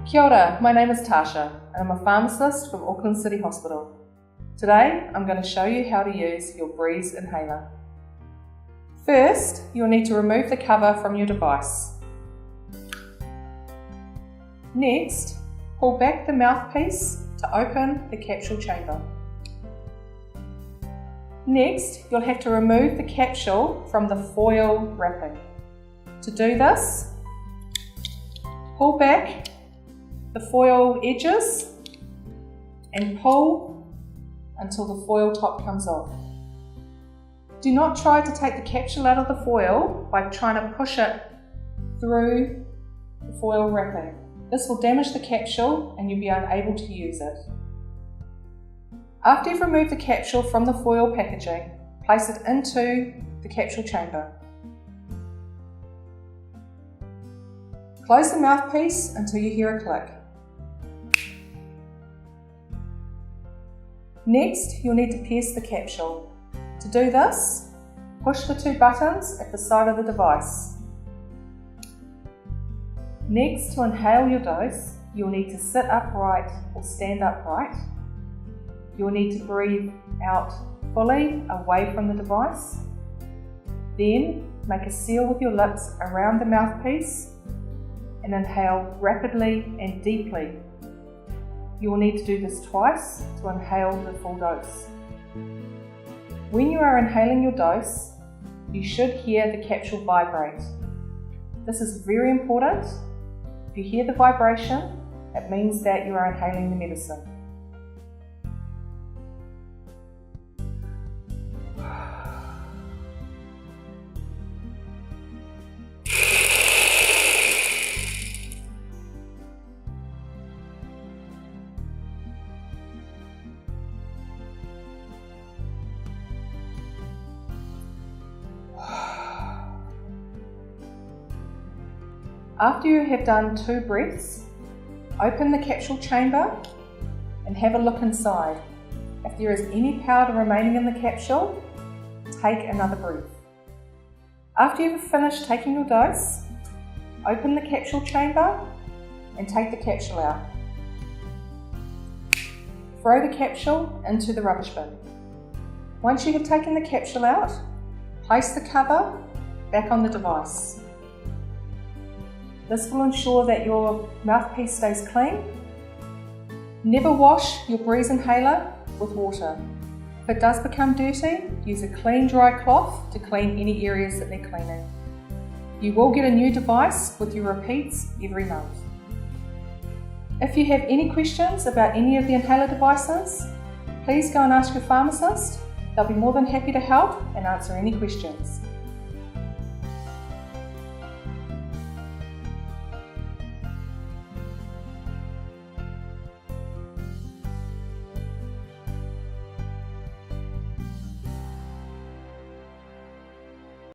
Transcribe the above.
Kia ora, my name is Tasha and I'm a pharmacist from Auckland City Hospital. Today I'm going to show you how to use your Breeze inhaler. First, you'll need to remove the cover from your device. Next, pull back the mouthpiece to open the capsule chamber. Next, you'll have to remove the capsule from the foil wrapping. To do this, pull back the foil edges and pull until the foil top comes off. Do not try to take the capsule out of the foil by trying to push it through the foil wrapping. This will damage the capsule and you'll be unable to use it. After you've removed the capsule from the foil packaging, place it into the capsule chamber. Close the mouthpiece until you hear a click. Next, you'll need to pierce the capsule. To do this, push the two buttons at the side of the device. Next, to inhale your dose, you'll need to sit upright or stand upright. You'll need to breathe out fully away from the device. Then, make a seal with your lips around the mouthpiece and inhale rapidly and deeply. You will need to do this twice to inhale the full dose. When you are inhaling your dose, you should hear the capsule vibrate. This is very important. If you hear the vibration, it means that you are inhaling the medicine. After you have done 2 breaths, open the capsule chamber and have a look inside. If there is any powder remaining in the capsule, take another breath. After you have finished taking your dose, open the capsule chamber and take the capsule out. Throw the capsule into the rubbish bin. Once you have taken the capsule out, place the cover back on the device. This will ensure that your mouthpiece stays clean. Never wash your Breeze inhaler with water. If it does become dirty, use a clean dry cloth to clean any areas that need cleaning. You will get a new device with your repeats every month. If you have any questions about any of the inhaler devices, please go and ask your pharmacist. They'll be more than happy to help and answer any questions.